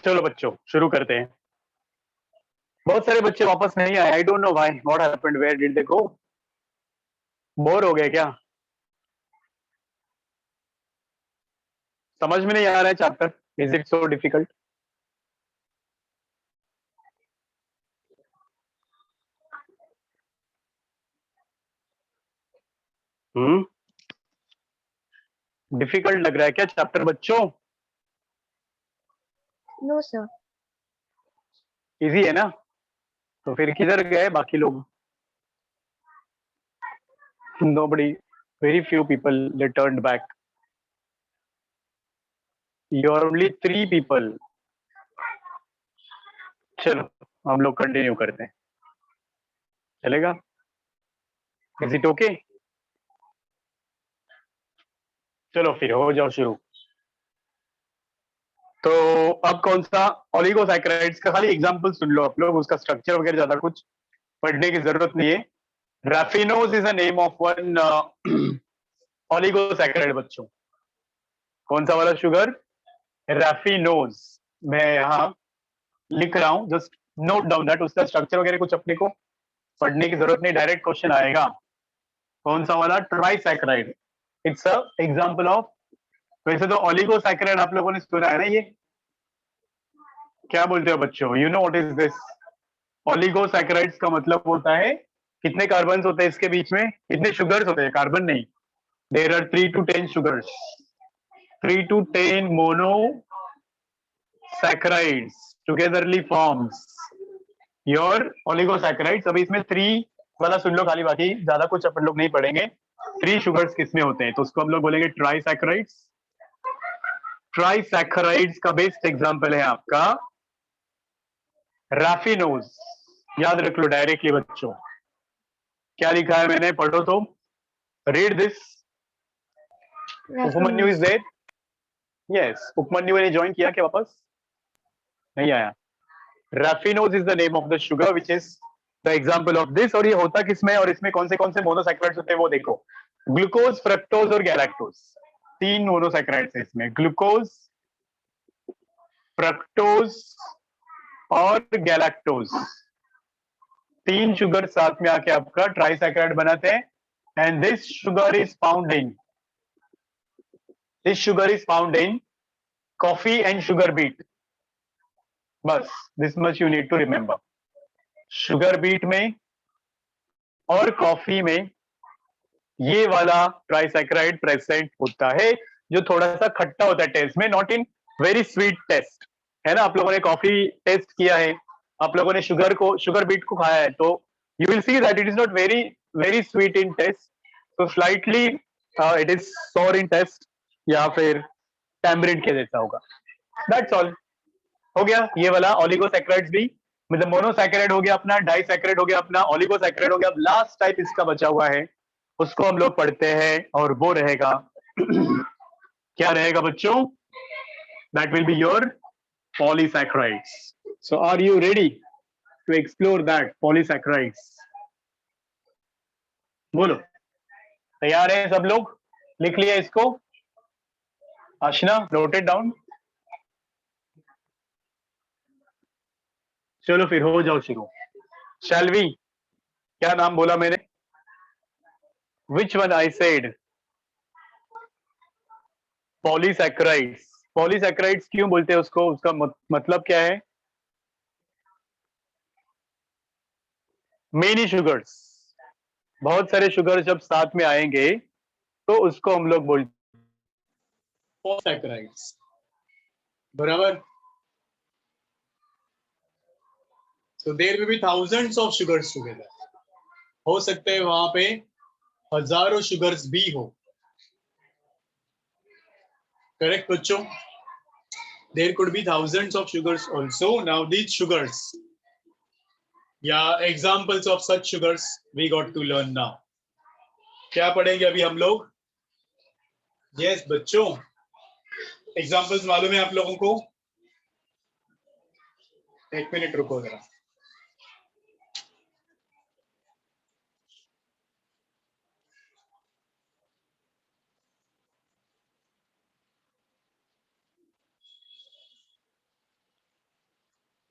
चलो बच्चों शुरू करते हैं। बहुत सारे बच्चे वापस नहीं आए। I don't know why, what happened, where did they go? Bore हो गए क्या? समझ में नहीं आ रहा है chapter? Is it so difficult? Hmm difficult लग रहा है क्या चैप्टर बच्चों? No sir. इजी है ना? तो फिर किधर गए बाकी लोग? Nobody, very few people they turned back. You are only 3 people. चलो हम लोग कंटिन्यू करते हैं, चलेगा? Is it okay? चलो फिर हो जाओ शुरू। तो अब कौन सा? ओलिगोसैकेराइड्स का खाली एग्जांपल सुन लो आप लोग, उसका स्ट्रक्चर वगैरह ज्यादा कुछ पढ़ने की जरूरत नहीं है। Raffinose is a name of one oligosaccharide बच्चों। कौन सा वाला शुगर? रैफिनोज। मैं यहाँ लिख रहा हूँ, जस्ट नोट डाउन दैट। उसका स्ट्रक्चर वगैरह कुछ अपने को पढ़ने की जरूरत नहीं, डायरेक्ट क्वेश्चन आएगा। कौन सा वाला? Trisaccharide. It's a example of. वैसे तो ओलिगोसैकेराइड आप लोगों ने सुना है ना, ये क्या बोलते हो बच्चों? You know what is this? Oligosaccharides का मतलब होता है कितने कार्बन होते हैं इसके बीच में, कितने शुगर्स होते हैं, कार्बन नहीं। There are 3 to 10 sugars, 3 to 10 monosaccharides togetherly forms your oligosaccharides. अभी इसमें 3 वाला सुन लो खाली, बाकी ज्यादा कुछ अपन लोग नहीं पढ़ेंगे। 3 शुगर्स किसमें होते हैं तो उसको हम लोग बोलेंगे ट्राइसैकेराइड्स। ट्राइसैकेराइड्स का बेस्ट एग्जांपल है आपका रैफिनोज। याद रख लो डायरेक्टली बच्चों। क्या लिखा है मैंने, पढ़ो तो। Read this. Upmanyu is there? Yes, Upmanyu ने ज्वाइन किया क्या वापस? नहीं आया। Raffinose is the name of the sugar which is the example of this. और ये होता किसमें और इसमें कौन से मोनोसैकेराइड्स होते हैं वो देखो। ग्लूकोज, फ्रक्टोज और गैलेक्टोज, 3 मोनोसैकेराइड्स है इसमें। ग्लूकोज, फ्रक्टोज और गैलेक्टोज, 3 शुगर साथ में आके आपका ट्राइसैकेराइड बनाते हैं। And this sugar is found in coffee and sugar beet. बस this much you need to remember. Sugar beet में और कॉफी में ये वाला ट्राइसैकेराइड प्रेजेंट होता है, जो थोड़ा सा खट्टा होता है टेस्ट में, not in very sweet taste. है ना, आप लोगों ने कॉफी टेस्ट किया है, आप लोगों ने शुगर बीट को खाया है, तो you will see that it is not very very sweet in taste, तो slightly it is sour in taste, या फिर टैमरिंड के जैसा होगा। That's all. हो गया ये वाला ओलिगोसैकेराइड्स भी, मतलब मोनोसैकेराइड हो गया अपना, डाइसैकेराइड हो गया अपना, ओलिगोसैकेराइड हो गया। अब लास्ट टाइप इसका बचा हुआ है, उसको हम लोग पढ़ते हैं और वो रहेगा क्या रहेगा बच्चों? That will be your polysaccharides. So are you ready to explore that polysaccharides? बोलो, तैयार है सब लोग? लिख लिया इसको? Aashna, noted down? चलो फिर हो जाओ शुरू। Shall we? क्या नाम बोला मैंने? Which one I said? Polysaccharides. Polysaccharides क्यों बोलते हैं उसको, उसका मतलब क्या है? मेनी शुगर्स, बहुत सारे शुगर जब साथ में आएंगे तो उसको हम लोग बोलते हैं पॉलीसैकेराइड्स। बराबर? So there will be thousands of sugars together. हो सकते हैं वहां पे हजारों शुगर्स भी हो। करेक्ट बच्चों? There could be thousands of sugars also. Now these sugars, yeah, examples of such sugars we got to learn now. क्या पढ़ेंगे अभी हम लोग? Yes बच्चों, एग्जाम्पल्स मालूम है आप लोगों को? एक मिनट रुको जरा।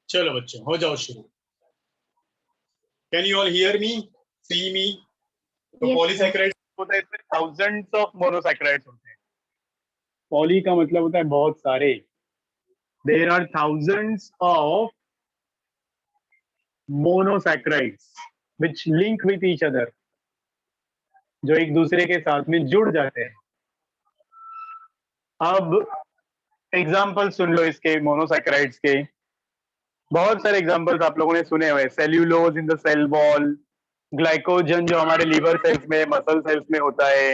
चलो बच्चों हो जाओ शुरू। Can you all hear me, see me? तो पॉलीसैकेराइड होता है, इसमें थाउजेंड्स ऑफ मोनोसैकेराइड्स होते हैं। पॉली का मतलब होता है बहुत सारे। There are thousands of monosaccharides which link with each other, जो एक दूसरे के साथ में जुड़ जाते हैं। अब एग्जाम्पल सुन लो इसके मोनोसैकेराइड्स के। बहुत सारे एग्जाम्पल्स आप लोगों ने सुने हुए, cellulose in the cell wall, glycogen जो हमारे लीवर सेल्स में, मसल सेल्स में होता है।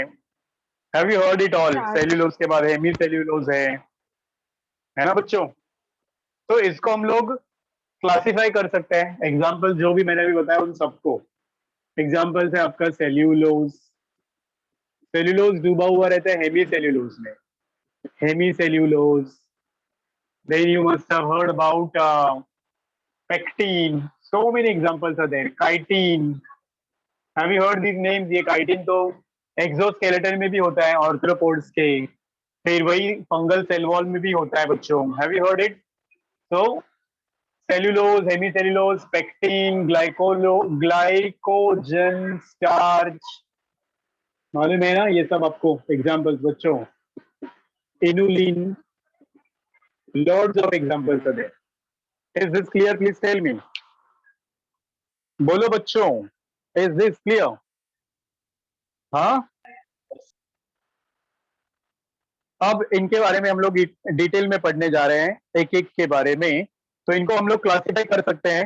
Have you heard it all? Cellulose के बाद हेमी सेल्यूलोज है ना बच्चों? तो इसको हम लोग क्लासिफाई कर सकते हैं। एग्जाम्पल जो भी मैंने अभी बताया उन सबको एग्जाम्पल है आपका सेल्यूलोज। सेल्यूलोज डूबा हुआ रहता है हेमी सेल्यूलोज में, hemicellulose. then you must have heard about pectin. So many examples are there. Chitin, have you heard these names? ये chitin तो एक्सोस्केलेटन में भी होता है ऑर्थ्रोपोड्स के, फिर वही फंगल सेल वॉल में भी होता है बच्चों। Have you heard it? So cellulose, hemicellulose, pectin, glycogen, starch, मालूम है ना ये सब आपको एग्जांपल्स बच्चों। Inulin, loads of examples are there. Is this clear? Please tell me. बोलो बच्चों, is this clear? हाँ, अब इनके बारे में हम लोग डिटेल में पढ़ने जा रहे हैं, एक एक के बारे में। तो इनको हम लोग क्लासिफाई कर सकते हैं।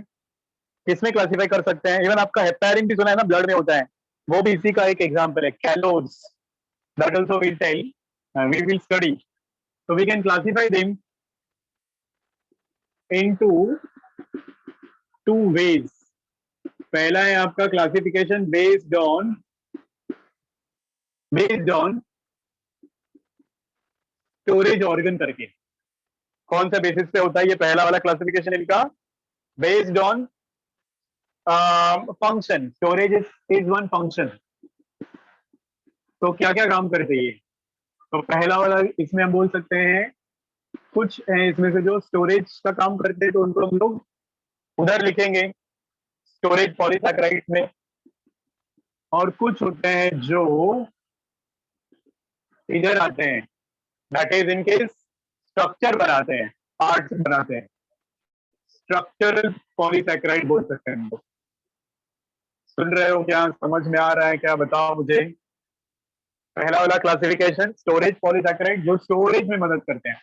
किसमें क्लासिफाई कर सकते हैं? इवन आपका हेपेरिन भी सुना है ना, ब्लड में होता है, वो भी इसी का एक एग्जाम्पल है। Callose, that also will tell, we will study. So we can classify them into two ways. पहला है आपका classification based on storage organ करके। कौन सा बेसिस पे होता है ये पहला वाला क्लासिफिकेशन इनका? Based on function. Storage is one function. तो क्या क्या काम करते हैं ये? तो पहला वाला इसमें हम बोल सकते हैं, कुछ है इसमें से जो स्टोरेज का काम करते हैं, तो उनको हम लोग उधर लिखेंगे स्टोरेज पॉलीसैकेराइड में। और कुछ होते हैं जो इधर आते हैं, दैट इज इनके स्ट्रक्चर बनाते हैं, पार्ट्स बनाते हैं। स्ट्रक्चरल पॉलीसैकेराइड बोल सकते हैं इनको। सुन रहे हो क्या? समझ में आ रहा है क्या? बताओ मुझे। पहला वाला क्लासिफिकेशन स्टोरेज पॉलीसैकेराइड, जो स्टोरेज में मदद करते हैं।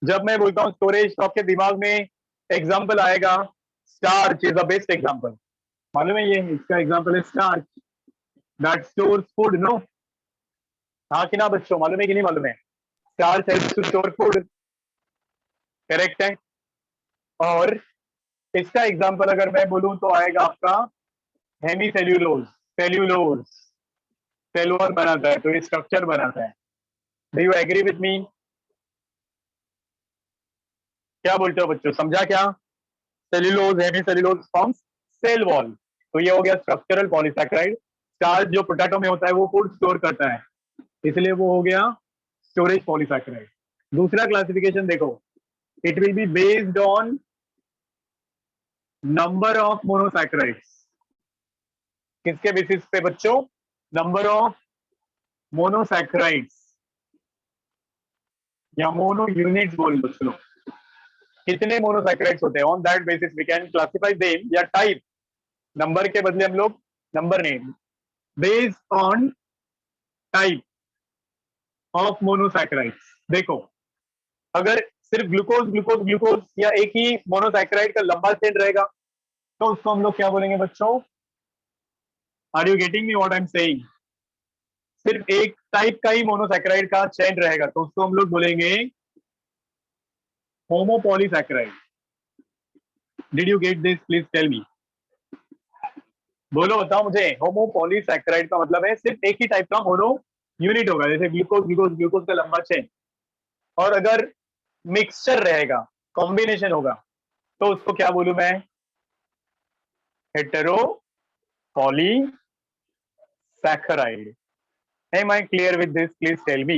जब मैं बोलता हूँ स्टोरेज तो आपके दिमाग में एग्जाम्पल आएगा, starch is the best example. मालूम है ये इसका एग्जाम्पल है starch, that stores food. No, हाँ कि ना बच्चों? मालूम है कि नहीं मालूम है? Starch helps to store food, correct है। और इसका एग्जाम्पल अगर मैं बोलूं तो आएगा आपका hemicellulose. Cellulose cell wall बनाता है, तो ये स्ट्रक्चर बनाता है। Do you agree with me? क्या बोलते हो बच्चों, समझा क्या? Cellulose, hemicellulose forms cell wall, तो ये हो गया स्ट्रक्चरल पॉलीसैकेराइड। स्टार्च जो पोटैटो में होता है वो फूड स्टोर करता है, इसलिए वो हो गया स्टोरेज पॉलीसैकेराइड। दूसरा क्लासिफिकेशन देखो, it will be based on number of monosaccharides. किसके बेसिस पे बच्चों? नंबर ऑफ मोनोसैकेराइड्स या मोनो यूनिट्स बोल लो। चलो, कितने मोनोसैकेराइड्स होते हैं, on that basis we can classify them, या टाइप। नंबर के बदले हम लोग number name, based on type of monosaccharides. देखो, अगर सिर्फ ग्लूकोज ग्लूकोज ग्लूकोज या एक ही मोनोसैकेराइड का लंबा चेन रहेगा, तो उसको हम लोग क्या बोलेंगे बच्चों? Are you getting me what I am saying? सिर्फ एक टाइप का ही मोनोसैकेराइड का चेन रहेगा, तो उसको हम लोग बोलेंगे homopolysaccharide. Did you get this? Please tell me. बोलो, बताओ मुझे। होमोपॉलीसैकेराइड का मतलब है सिर्फ एक ही टाइप का मोनो यूनिट होगा, जैसे ग्लूकोज ग्लूकोज ग्लूकोज का लंबा चेन। और अगर मिक्सचर रहेगा, कॉम्बिनेशन होगा, तो उसको क्या बोलूं मैं? Hetero polysaccharide. Am I clear with this? Please tell me.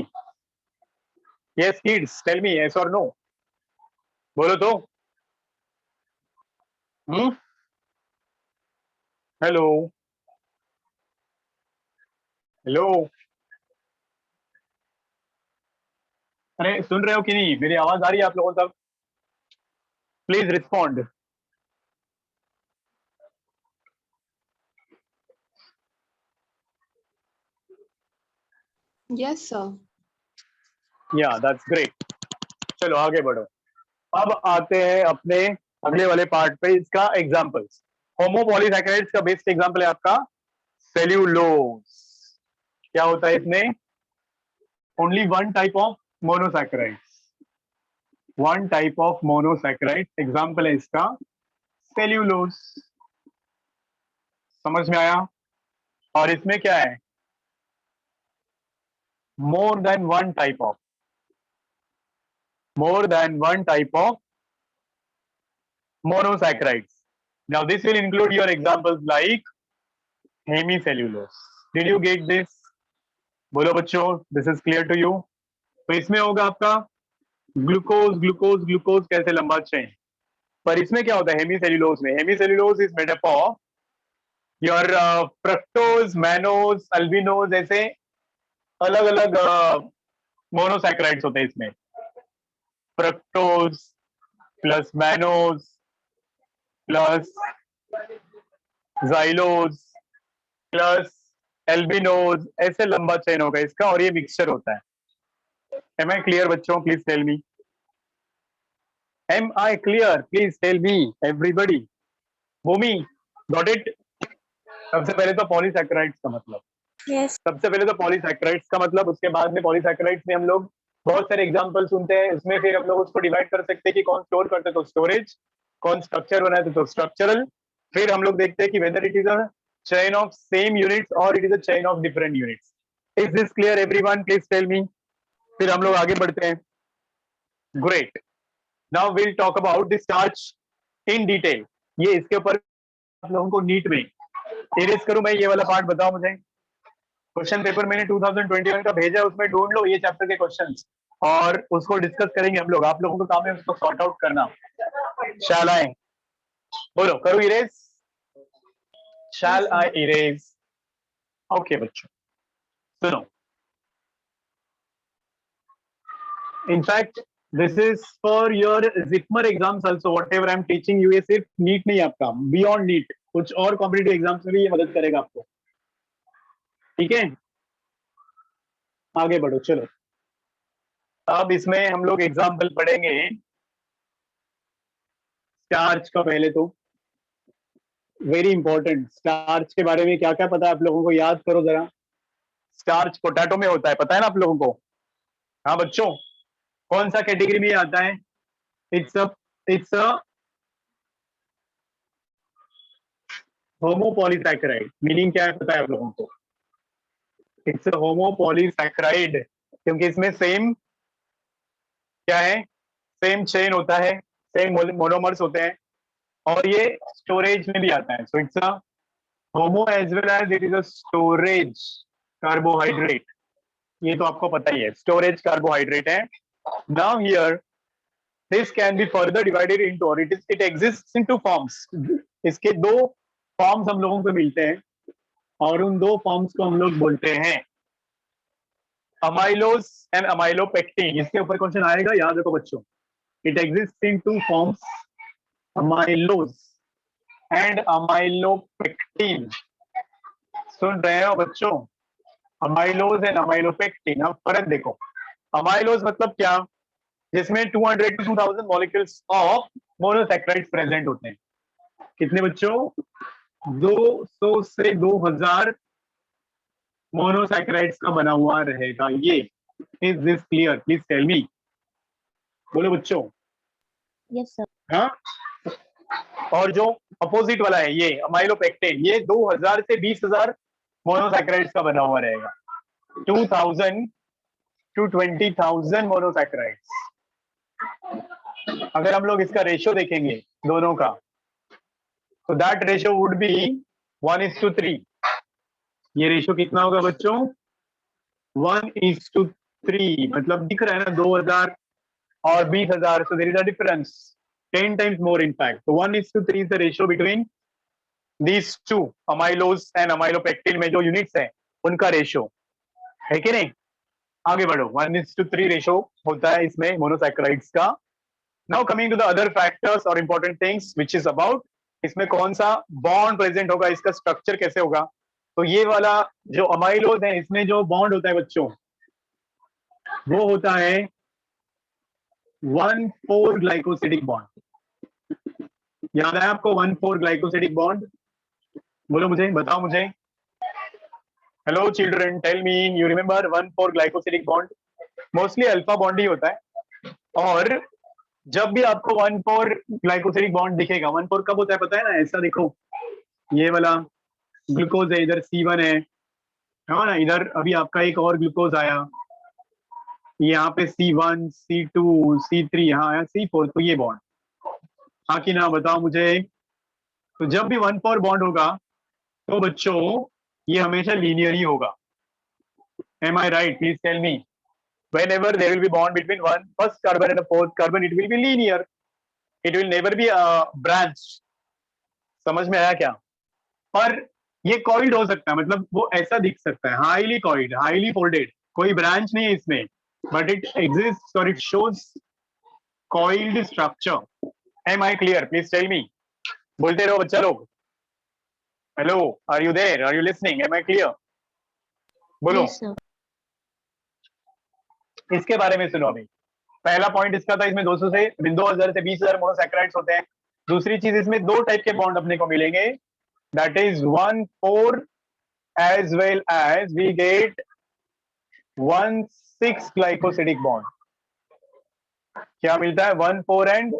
Yes, kids, tell me yes or no. बोलो तो। हेलो हेलो, अरे सुन रहे हो कि नहीं? मेरी आवाज आ रही है आप लोगों तक? Please respond. Yes, sir. या दैट्स ग्रेट। चलो आगे बढ़ो। अब आते हैं अपने अगले वाले पार्ट पे, इसका एग्जांपल्स। होमोपॉलीसैकेराइड्स का बेस्ट एग्जांपल है आपका सेल्यूलोज। क्या होता है इसमें? Only one type of monosaccharides, one type of monosaccharide. Example है इसका सेल्यूलोज। समझ में आया? और इसमें क्या है? More than one type of, more than one type of monosaccharides. Now this will include your examples like hemicellulose. Did you get this? बोलो बच्चों, this is clear to you? तो इसमें होगा आपका ग्लूकोज ग्लूकोज ग्लूकोज कैसे लंबा chain. पर इसमें क्या होता है हेमीसेल्यूलोज में? Hemicellulose is made up of your fructose, mannose, albinose, ऐसे अलग अलग मोनोसैकेराइड्स होते हैं इसमें। Fructose plus mannose plus xylose plus albinose, ऐसे लंबा चेन होगा इसका, और ये मिक्सचर होता है। एम आई क्लियर बच्चों? Please tell me. Am I clear? Please tell me everybody. Bhumi, got it? सबसे पहले तो पॉलीसैकेराइड्स का मतलब, Yes. सबसे पहले तो पॉलीसैकेराइड्स का मतलब, उसके बाद में पॉलीसैकेराइड्स में हम लोग बहुत सारे एग्जांपल सुनते हैं। उसमें फिर हम लोग उसको डिवाइड कर सकते हैं कि कौन स्टोर करते तो स्टोरेज, कौन स्ट्रक्चर बनाते तो स्ट्रक्चरल। फिर हम लोग देखते हैं कि whether it is a chain of same units और it is a chain of different units. Is this clear everyone? Please tell me. फिर हम लोग आगे बढ़ते हैं। Great. Now will talk about the starch in detail. ये इसके ऊपर आप लोगों को नीट में इरेज करूं मैं ये वाला पार्ट? बताओ मुझे। क्वेश्चन पेपर मैंने 2021 का भेजा है, उसमें ढूंढ लो ये चैप्टर के क्वेश्चंस और उसको डिस्कस करेंगे हम लोग। आप लोगों का काम है उसको सॉर्ट आउट करना। शैल आई, बोलो करूं erase? Shall Yes, sir. I erase? Okay बच्चों सुनो, in fact this is for your JIPMER exams also. Whatever I am teaching you, ये सिर्फ नीट नहीं आपका, बियॉन्ड नीट कुछ और कॉम्पिटिटिव एग्जाम्स में भी ये मदद करेगा आपको। ठीक है, आगे बढ़ो चलो। अब इसमें हम लोग एग्जाम्पल पढ़ेंगे स्टार्च का। पहले तो वेरी इंपॉर्टेंट, स्टार्च के बारे में क्या क्या पता है आप लोगों को? याद करो जरा। स्टार्च पोटैटो में होता है, पता है ना आप लोगों को? हाँ बच्चों, कौन सा कैटेगरी में आता है? It's a it's a homopolysaccharide. Meaning क्या है पता है आप लोगों को? इट्स अ होमोपॉलीसैकेराइड, क्योंकि इसमें सेम क्या है, सेम चेन होता है, सेम मोनोमर्स होते हैं, और ये स्टोरेज में भी आता है। So it's a homo as well as it is a storage carbohydrate. ये तो आपको पता ही है, स्टोरेज कार्बोहाइड्रेट है। Now here this can be further divided into, और it exists in two forms. इसके दो फॉर्म्स हम लोगों को मिलते हैं, और उन दो फॉर्म्स को हम लोग बोलते हैं अमाइलोज एंड अमाइलोपेक्टिन। इसके ऊपर क्वेश्चन आएगा, याद रखो बच्चों। It exist in two forms, amylose and amylopectin. सुन रहे हो बच्चों? Amylose and amylopectin. अब फर्क देखो। अमाइलोज मतलब क्या? जिसमें 200 to 2000 molecules of monosaccharides present होते हैं। कितने बच्चों? 200 से 2000 मोनोसैकेराइड्स का बना हुआ रहेगा ये। Is this clear? Please tell me. बोलो बच्चों। Yes, sir. हाँ, और जो अपोजिट वाला है ये अमाइलोपेक्टिन, ये 2000 से 20000 मोनोसैकेराइड्स का बना हुआ रहेगा। 2000 to 20,000 मोनोसैकेराइड्स। अगर हम लोग इसका रेशियो देखेंगे दोनों का, तो दैट रेशियो वुड बी 1:3। ये रेशियो कितना होगा बच्चों? 1:3। मतलब दिख रहा है ना 2000 और 20,000, so there is a difference. 10 times more in fact. So 1:3 is the ratio between these two, amylose and amylopectin में जो units है उनका ratio है कि नहीं. आगे बढ़ो. 1:3 रेशियो होता है इसमें मोनोसैकेराइड्स का. Now coming to the other factors और important things which is about इसमें कौन सा बॉन्ड प्रेजेंट होगा, इसका स्ट्रक्चर कैसे होगा. तो ये वाला जो अमाइलोज है इसमें जो बॉन्ड होता है बच्चों वो होता है 1,4 ग्लाइकोसिडिक बॉन्ड. याद है आपको 1,4 ग्लाइकोसिडिक बॉन्ड? बोलो मुझे, बताओ मुझे. Hello children, tell me, you remember 1,4 glycosidic bond? Mostly alpha bond ही होता है. और जब भी आपको 1,4 ग्लाइकोसिडिक बॉन्ड दिखेगा, 1,4 कब होता है पता है ना? ऐसा देखो, ये वाला ग्लूकोज है, इधर C1 है ना, इधर अभी आपका एक और ग्लूकोज आया, यहाँ पे C1, C2, C3, यहाँ आया C4, तो ये बॉन्ड. हाँ कि ना, बताओ मुझे. तो जब भी 1,4 बॉन्ड होगा तो बच्चों ये हमेशा लीनियर ही होगा. Am I right? Please tell me. Whenever there will be bond between one first carbon and a fourth carbon, it will be linear. It will never be branched. समझ में आया क्या? पर ये कॉइल्ड हो सकता है, मतलब वो ऐसा दिख सकता है, हाईली कॉइल्ड, हाईली फोल्डेड, कोई ब्रांच नहीं है इसमें, बट इट एग्जिस्ट और it shows coiled structure. Am I clear? Please tell me. बोलते रहो बच्चा लोग. Hello, are you there? Are you listening? Am I clear? बोलो. Yes, sir. इसके बारे में सुनो. अभी पहला पॉइंट इसका था, इसमें 200 से 2,000 से 20,000 मोनोसैकेराइड्स होते हैं. दूसरी चीज, इसमें दो टाइप के बॉन्ड अपने को मिलेंगे, that is 1,4 as well as we get 1,6 glycosidic bond. क्या मिलता है? 1,4 एंड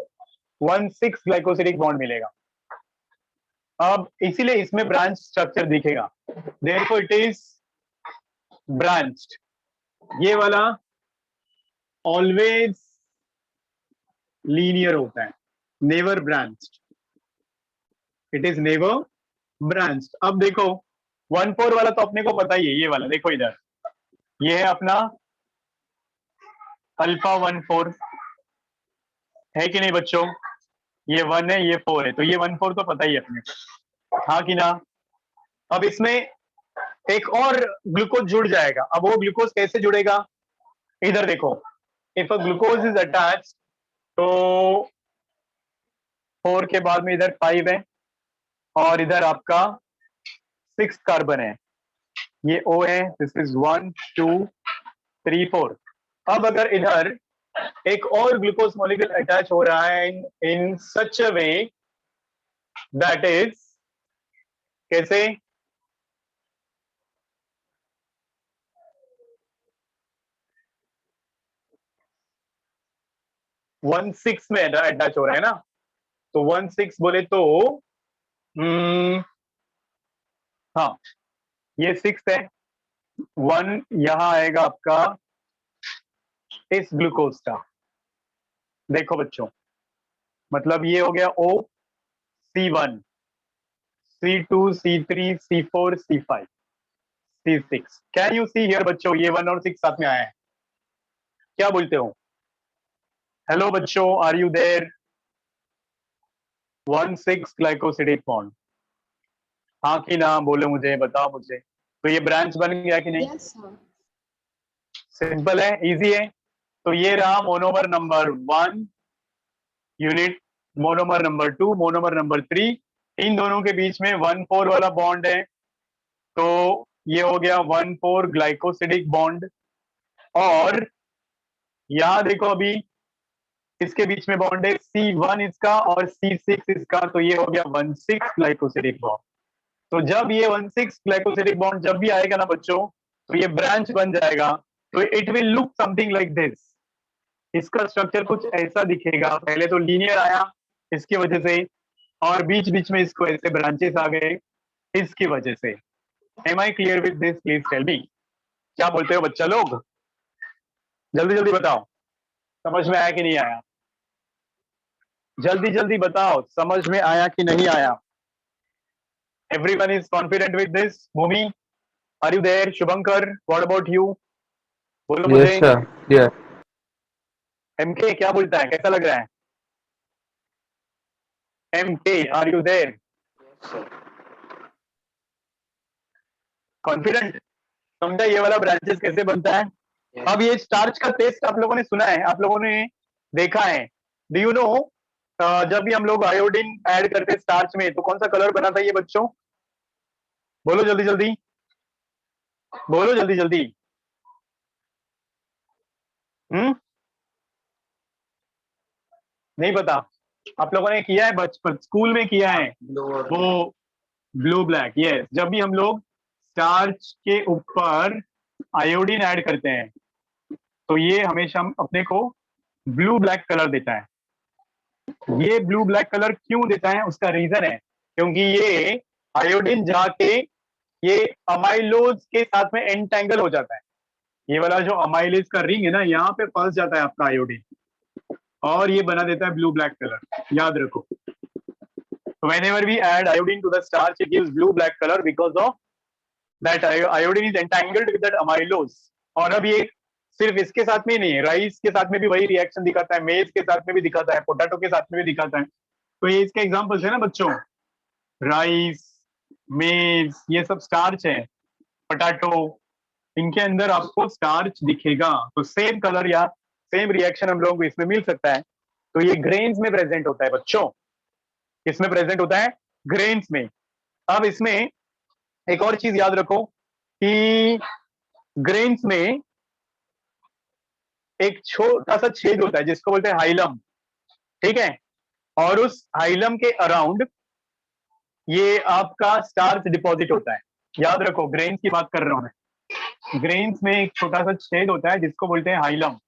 1,6 ग्लाइकोसिडिक बॉन्ड मिलेगा. अब इसीलिए इसमें ब्रांच स्ट्रक्चर दिखेगा. Therefore it is branched. ये वाला ऑलवेज लीनियर होता है, never branched. It is never branched. अब देखो 1,4 वाला तो अपने को पता ही है, ये वाला देखो इधर, ये है अपना अल्फा 1,4 है कि नहीं बच्चों? ये 1 है, ये 4 है, तो ये 1,4 तो पता ही है अपने को, हाँ कि ना. अब इसमें एक और ग्लूकोज जुड़ जाएगा. अब वो ग्लूकोज कैसे जुड़ेगा? इधर देखो, if a glucose is attached, तो 4 के बाद में इधर 5 है और इधर आपका 6 कार्बन है, ये O है. This is 1, 2, 3, 4. अब अगर इधर एक और ग्लूकोज मॉलिक्यूल अटैच हो रहा है इन सच अ वे दैट इज, कैसे? वन सिक्स में अटैच हो रहा है ना, तो 1,6 बोले तो हाँ, ये 6 है, 1 यहां आएगा आपका इस ग्लूकोज का. देखो बच्चों, मतलब ये हो गया O, C1, C2, C3, C4, C5, C6. Can you see here बच्चों? ये 1 और 6 साथ में आया है. क्या बोलते हो? हेलो बच्चों, are you there? 1,6 glycosidic bond, हाँ कि ना? बोलो मुझे, बताओ मुझे. तो ये ब्रांच बन गया कि नहीं? Yes, sir. सिंपल है, इजी है. तो ये रहा monomer number 1 unit, monomer number 2, monomer number 3. इन दोनों के बीच में 1,4 वाला बॉन्ड है, तो ये हो गया 1,4 ग्लाइकोसिडिक बॉन्ड. और यहां देखो, अभी इसके बीच में बॉन्ड है C1 इसका और C6 इसका, तो ये हो गया 1,6 ग्लाइकोसिडिक बॉन्ड. तो जब ये 1,6 ग्लाइकोसिडिक बॉन्ड जब भी आएगा ना बच्चों, तो ये ब्रांच बन जाएगा. तो it will look something like this. इसका स्ट्रक्चर कुछ ऐसा दिखेगा. पहले तो लीनियर आया इसकी वजह से, और बीच बीच में इसको ऐसे ब्रांचेस आ गए इसकी वजह से. Am I clear with this? Please tell me. क्या बोलते हो बच्चा लोग? जल्दी जल्दी बताओ, समझ में आया कि नहीं आया? जल्दी जल्दी बताओ, समझ में आया कि नहीं आया? Everyone is confident with this. Bhumi, are you there? Shubhankar, what about you? बोलो मुझे. Yes, sir. Yeah. MK क्या बोलता है, कैसा लग रहा है? MK, are you there? Confident? समझा ये वाला ब्रांचेस कैसे बनता है? अब ये स्टार्च का टेस्ट आप लोगों ने सुना है, आप लोगों ने देखा है। डू यू नो जब भी हम लोग आयोडीन ऐड करते स्टार्च में तो कौन सा कलर बना था ये बच्चों? बोलो जल्दी जल्दी, बोलो जल्दी जल्दी। नहीं पता? आप लोगों ने किया है बचपन स्कूल में किया है वो ब्लू ब्लैक? यस, जब भी हम लोग स्टार्च के ऊपर आयोडीन ऐड करते हैं तो ये हमेशा अपने को ब्लू ब्लैक कलर देता है। ये ब्लू ब्लैक कलर क्यों देता है उसका रीजन है क्योंकि ये आयोडीन जाके ये अमाइलोज के साथ में एंटेंगल हो जाता है। ये वाला जो अमाइलेज का रिंग है ना, यहाँ पे फंस जाता है आपका आयोडीन और ये बना देता है ब्लू ब्लैक कलर। याद रखो, whenever we add iodine to the starch, it gives blue black color because of that iodine is entangled with that amylose। और अब ये सिर्फ इसके साथ में ही नहीं है, राइस के साथ में भी वही रिएक्शन दिखाता है, मेज के साथ में भी दिखाता है, पोटैटो के साथ में भी दिखाता है। तो ये इसके एग्जांपल्स है ना बच्चों, राइस, मेज, ये सब स्टार्च है। पोटैटो, इनके अंदर आपको स्टार्च दिखेगा तो सेम कलर या सेम रिएक्शन हम लोगों को इसमें मिल सकता है। तो ये ग्रेन्स में प्रेजेंट होता है बच्चों, इसमें प्रेजेंट होता है ग्रेन्स में। अब इसमें एक और चीज याद रखो कि ग्रेन्स में एक छोटा सा छेद होता है जिसको बोलते हैं हाइलम, ठीक है? और उस हाइलम के अराउंड ये आपका स्टार्च डिपॉजिट होता है। याद रखो, ग्रेन्स की बात कर रहा हूं मैं। ग्रेन्स में एक छोटा सा छेद होता है जिसको बोलते हैं हाइलम,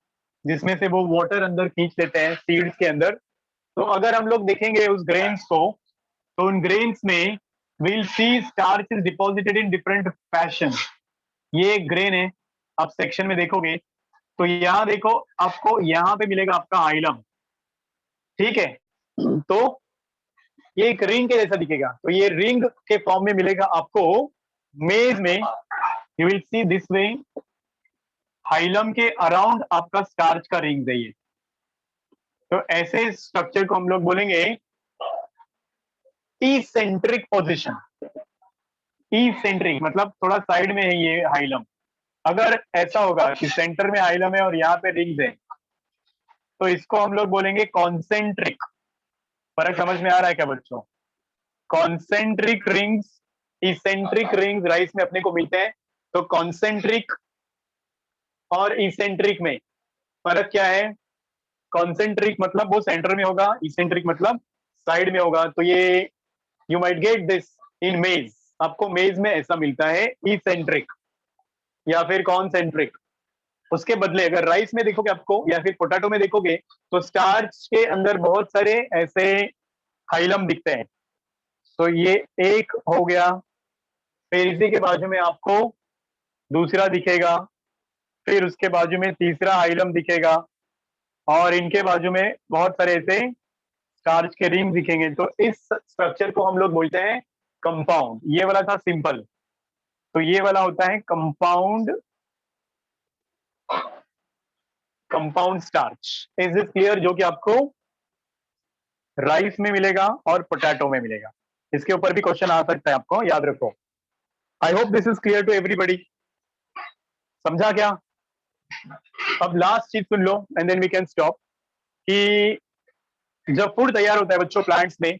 जिसमें से वो वाटर अंदर खींच लेते हैं सीड्स के अंदर। तो अगर हम लोग देखेंगे उस ग्रेन्स को तो उन ग्रेन्स में we'll see starch is deposited in different fashion। ये एक ग्रेन है, आप सेक्शन में देखोगे तो यहाँ देखो आपको यहाँ पे मिलेगा आपका हाइलम, ठीक है? तो ये एक रिंग के जैसा दिखेगा, तो ये रिंग के फॉर्म में मिलेगा आपको मेज में। You will see this way, hilum के अराउंड आपका स्टार्च का रिंग है ये। तो ऐसे स्ट्रक्चर को हम लोग बोलेंगे इसेंट्रिक पोजीशन। इसेंट्रिक मतलब थोड़ा साइड में है ये हाइलम। अगर ऐसा होगा कि सेंटर में हाइलम है और यहाँ पे रिंग्स है तो इसको हम लोग बोलेंगे कॉन्सेंट्रिक। फर्क समझ में आ रहा है क्या बच्चों? Concentric rings, eccentric rings rice में अपने को मिलते हैं। तो कॉन्सेंट्रिक और इसेंट्रिक में फर्क क्या है? कॉन्सेंट्रिक मतलब वो सेंटर में होगा, इसेंट्रिक मतलब साइड में होगा। तो ये you might get this in मेज, आपको मेज में ऐसा मिलता है इसेंट्रिक या फिर कॉन्सेंट्रिक। उसके बदले अगर राइस में देखोगे आपको या फिर पोटैटो में देखोगे तो स्टार्च के अंदर बहुत सारे ऐसे हाइलम दिखते हैं। तो ये एक हो गया, फिर इसी के बाजू में आपको दूसरा दिखेगा, फिर उसके बाजू में तीसरा हाइलम दिखेगा और इनके बाजू में बहुत सारे ऐसे स्टार्च के रिंग दिखेंगे। तो इस स्ट्रक्चर को हम लोग बोलते हैं कंपाउंड। ये वाला था सिंपल, तो ये वाला होता है compound, compound starch. Is this clear? जो कि आपको राइस में मिलेगा और पोटैटो में मिलेगा। इसके ऊपर भी क्वेश्चन आ सकता है, आपको याद रखो। I hope this is clear to everybody. समझा क्या? अब लास्ट चीज सुन लो and then we can stop. कि जब फूड तैयार होता है बच्चों प्लांट्स में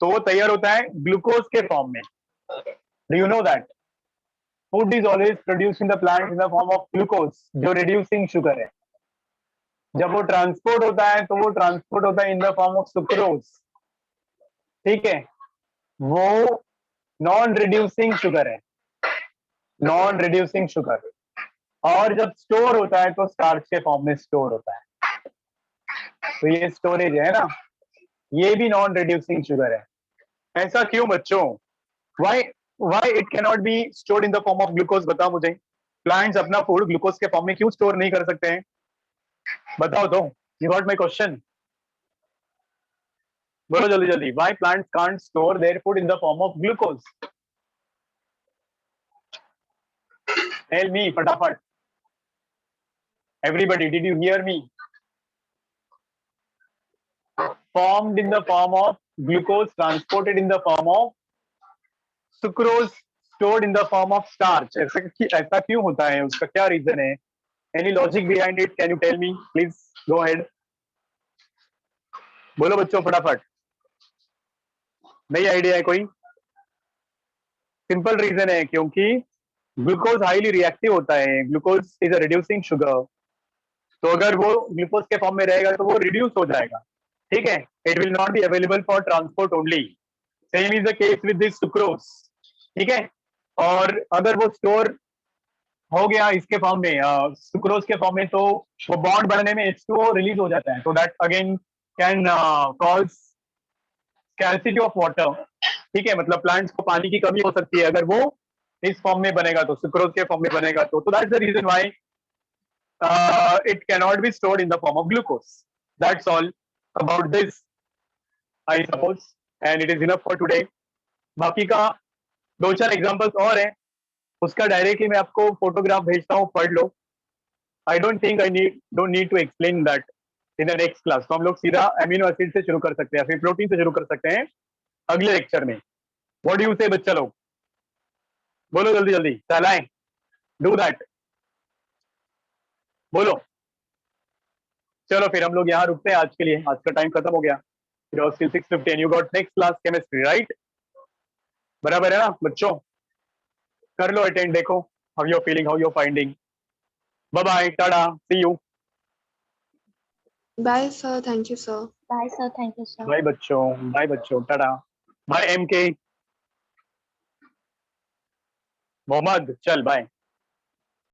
तो वो तैयार होता है ग्लूकोज के फॉर्म में। Do you know that food is always produce in the plant in the form of glucose, जो रिड्यूसिंग शुगर है। जब वो ट्रांसपोर्ट होता है तो वो ट्रांसपोर्ट होता है इन द फॉर्म ऑफ सुक्रोज, ठीक है? वो नॉन रिड्यूसिंग शुगर है, नॉन रिड्यूसिंग शुगर। और जब स्टोर होता है तो स्टार्च के फॉर्म में स्टोर होता है। तो ये स्टोरेज है ना, ये भी नॉन रिड्यूसिंग शुगर है। ऐसा क्यों बच्चों? Why why it can not be stored in the form of glucose? बताओ मुझे, प्लांट्स अपना फूड ग्लूकोज के फॉर्म में क्यों स्टोर नहीं कर सकते हैं? बताओ तो, यू गॉट माय क्वेश्चन? बोलो जल्दी जल्दी, why plants can't store their food in the form of glucose? Tell me फटाफट। Everybody, did you hear me? formed in the form of glucose, transported in the form of sucrose, stored in the form of starch. ऐसा क्यों होता है, उसका क्या reason है? Any logic behind it? Can you tell me? Please go ahead. बोलो बच्चों फटाफट. नई आइडिया है कोई? सिंपल रीजन है क्योंकि ग्लूकोज हाईली रिएक्टिव होता है. Glucose is a reducing sugar. तो अगर वो ग्लूकोज के फॉर्म में रहेगा तो वो रिड्यूस हो जाएगा. ठीक है, it will not be available for transport only. Same is the case with this sucrose. ठीक है, और अगर वो स्टोर हो गया इसके फॉर्म में, सुक्रोज के फॉर्म में, तो वो बॉन्ड बनने में H2O रिलीज हो जाता है. तो that again can cause scarcity of water. ठीक है, मतलब प्लांट्स को पानी की कमी हो सकती है अगर वो इस फॉर्म में बनेगा, तो सुक्रोज के फॉर्म में बनेगा. तो that's the reason why it cannot be stored in the form of glucose. That's all about this, I suppose, and it is enough for today. बाकी का दो चार एग्जांपल्स और हैं, उसका डायरेक्टली मैं आपको फोटोग्राफ भेजता हूँ, पढ़ लो. I don't think I don't need to explain that in the next class. तो हम लोग सीधा अमीनो एसिड से शुरू कर सकते हैं, फिर प्रोटीन से शुरू कर सकते हैं अगले लेक्चर में. What do you say बच्चा लोग? बोलो जल्दी जल्दी, चलाएं. Do that. बोलो. चलो फिर हम लोग यहाँ रुकते हैं आज के लिए. आज का टाइम खत्म हो गया. It was till 6:15. You got next class chemistry, right? बराबर है ना बच्चों? कर लो अटेंड, देखो how you're feeling, how you're finding. Bye bye, tada, see you. Bye, sir. Thank you, sir. Bye, sir. Thank you, sir. Bye बच्चों, tada. Bye MK. Mohammad, चल bye.